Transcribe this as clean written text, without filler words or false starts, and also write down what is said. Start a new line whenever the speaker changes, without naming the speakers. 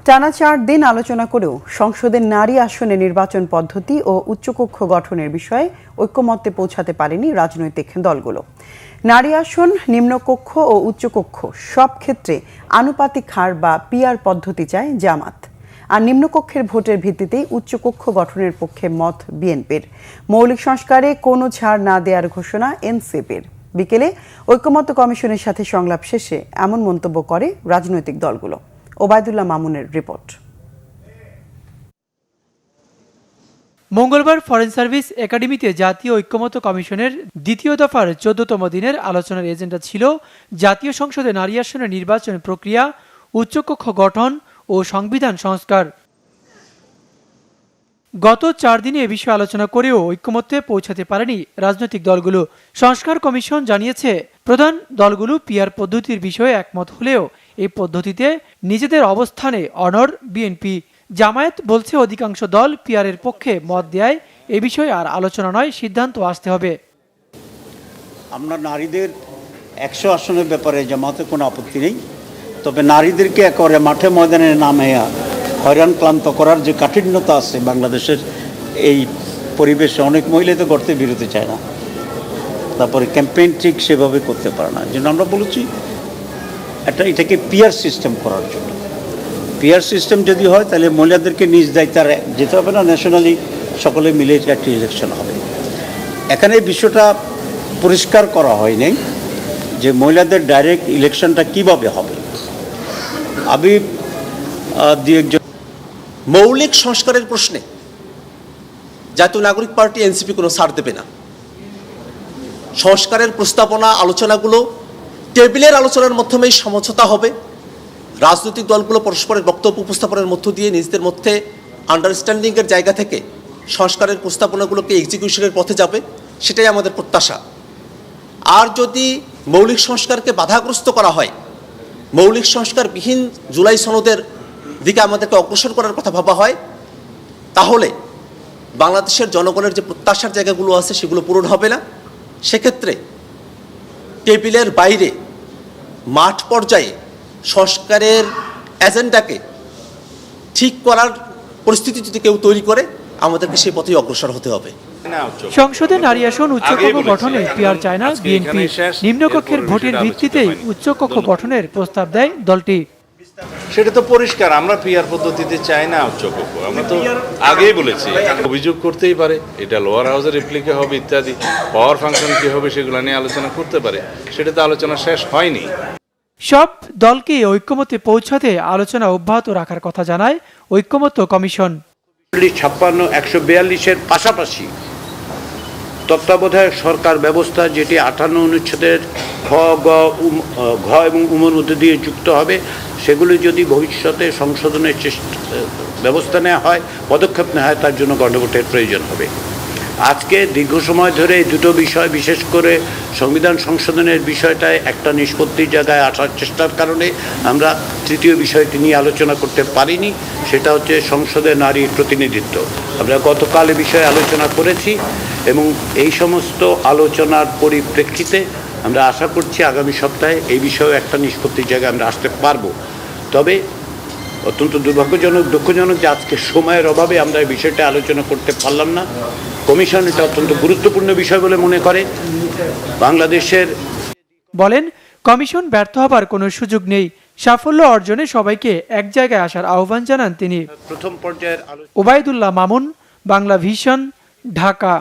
টানা 4 দিন আলোচনা করেও সংসদের নারী আসনে নির্বাচন পদ্ধতি ও উচ্চকক্ষ গঠনের বিষয়ে ঐক্যমত্যে পৌঁছাতে পারেনি রাজনৈতিক দলগুলো। নারী আসন, নিম্নকক্ষ ও উচ্চকক্ষ সব ক্ষেত্রে আনুপাতিক হার বা পিআর পদ্ধতি চায় জামাত। আর নিম্নকক্ষের ভোটের ভিত্তিতেই উচ্চকক্ষ গঠনের পক্ষে মত বিএনপির। মৌলিক সংস্কারে কোনো ছাড় না দেওয়ার ঘোষণা এনসিপির। বিকেলে ঐক্যমত্য কমিশনের সাথে সংলাপ শেষে এমন মন্তব্য করে রাজনৈতিক দলগুলো। ওবায়দুল্লাহ মামুনের রিপোর্ট।
মঙ্গলবার ফরেন সার্ভিস একাডেমিতে জাতীয় ঐক্যমত্য কমিশনের দ্বিতীয় দফার 14তম দিনের আলোচনার এজেন্ডা ছিল জাতীয় সংসদে নারী আসনের নির্বাচন প্রক্রিয়া, উচ্চকক্ষ গঠন ও সংবিধান সংস্কার। গত 4 দিনে এ বিষয়ে আলোচনা করেও ঐক্যমত্যে পৌঁছাতে পারেনি রাজনৈতিক দলগুলো। সংস্কার কমিশন জানিয়েছে, প্রধান দলগুলো পিআর পদ্ধতির বিষয়ে একমত হলেও এই পদ্ধতিতে নিজেদের অবস্থানে অনড় বিএনপি। জামায়াত বলছে অধিকাংশ দল পিআরের পক্ষে মত দেয় এ বিষয়ে আর আলোচনা নয়, সিদ্ধান্ত আসতে হবে।
আমরা নারীদের 100 আসনের ব্যাপারে জামায়াতের কোনো আপত্তি নেই, তবে নারীদেরকে একেবারে মাঠে ময়দানে নামে হয়রান ক্লান্ত করার যে কাঠিন্যতা আছে বাংলাদেশের এই পরিবেশে, অনেক মহিলা তো করতে বিরতি চায় না, তারপরে ক্যাম্পেইন ঠিক সেভাবে করতে পারে না। যেন আমরা বলেছি এটাকে পিআর সিস্টেম করার জন্য। পিআর সিস্টেম যদি হয় তাহলে মহিলাদেরকে নিজ দায়িত্বে যেতে হবে না, ন্যাশনালি সকলে মিলে একটি ইলেকশন হবে। এখানে এই বিষয়টা পরিষ্কার করা হয়নি যে মহিলাদের ডাইরেক্ট ইলেকশনটা কিভাবে হবে। আমি একজন
মৌলিক সংস্কারের প্রশ্নে জাতীয় নাগরিক পার্টি এনসিপি কোনো ছাড় দেবে না। সংস্কারের প্রস্তাবনা আলোচনাগুলো টেবিলের আলোচনার মাধ্যমেই সমঝোতা হবে। রাজনৈতিক দলগুলো পরস্পরের বক্তব্য উপস্থাপনের মধ্য দিয়ে নিজেদের মধ্যে আন্ডারস্ট্যান্ডিংয়ের জায়গা থেকে সংস্কারের প্রস্তাবনাগুলোকে এক্সিকিউশনের পথে যাবে, সেটাই আমাদের প্রত্যাশা। আর যদি মৌলিক সংস্কারকে বাধাগ্রস্ত করা হয়, মৌলিক সংস্কারবিহীন জুলাই সনদের দিকে আমাদেরকে অগ্রসর করার কথা ভাবা হয়, তাহলে বাংলাদেশের জনগণের যে প্রত্যাশার জায়গাগুলো আছে সেগুলো পূরণ হবে না। সেক্ষেত্রে টেবিলের বাইরে মাঠ পর্যায়ে সংস্কারের এজেন্ডাকে ঠিক করার পরিস্থিতি যদি কেউ তৈরি করে, আমাদেরকে সেই পথেই অগ্রসর হতে হবে।
সংসদে নারী আসন উচ্চকক্ষ গঠনে পিআর চায় না বিএনপি। নিম্নকক্ষের ভোটের ভিত্তিতেই উচ্চকক্ষ গঠনের প্রস্তাব দেয় দলটি।
সেটা তো পরিষ্কার, আমরা পিআর পদ্ধতিতে চাই না উচ্চকক্ষ। আমরা তো আগেই বলেছি, অভিযোগ করতেই পারে, এটা লোয়ার হাউসের রিপ্লিকে হবে ইত্যাদি, পাওয়ার ফাংশন কি হবে সেগুলো নিয়ে আলোচনা করতে পারে। সেটা তো আলোচনা শেষ হয়নি।
সব দলকে ঐক্যমত্যে পৌঁছাতে আলোচনা অব্যাহত রাখার কথা জানায় ঐক্যমত্য কমিশন।
56, 142-এর পাশাপাশি তত্ত্বাবধায়ক সরকার ব্যবস্থা, যেটি 58 অনুচ্ছেদের ঘ এবং উমর মধ্যে দিয়ে যুক্ত হবে, সেগুলি যদি ভবিষ্যতে সংশোধনের ব্যবস্থা নেওয়া হয়, পদক্ষেপ নেওয়া হয়, তার জন্য গণভোটের প্রয়োজন হবে। আজকে দীর্ঘ সময় ধরে এই দুটো বিষয়, বিশেষ করে সংবিধান সংশোধনের বিষয়টায় একটা নিষ্পত্তির জায়গায় আসার চেষ্টার কারণে আমরা তৃতীয় বিষয়টি নিয়ে আলোচনা করতে পারিনি, সেটা হচ্ছে সংসদে নারীর প্রতিনিধিত্ব। আমরা গতকাল এ বিষয়ে আলোচনা করেছি এবং এই সমস্ত আলোচনার পরিপ্রেক্ষিতে আমরা আশা করছি আগামী সপ্তাহে এই বিষয়ে একটা নিষ্পত্তির জায়গায় আমরা আসতে পারবো। তবে অত্যন্ত দুঃখজনক যে আজকে সময়ের অভাবে আমরা এই বিষয়টা আলোচনা করতে পারলাম না। কমিশন এটা অত্যন্ত গুরুত্বপূর্ণ বিষয় বলে মনে করে। বাংলাদেশের
বলেন, কমিশন ব্যর্থ হবার কোনো সুযোগ নেই। সাফল্য অর্জনে সবাইকে এক জায়গায় আসার আহ্বান জানান তিনি।
প্রথম পর্যায়ের
ওবায়দুল্লাহ মামুন, বাংলা ভিশন, ঢাকা।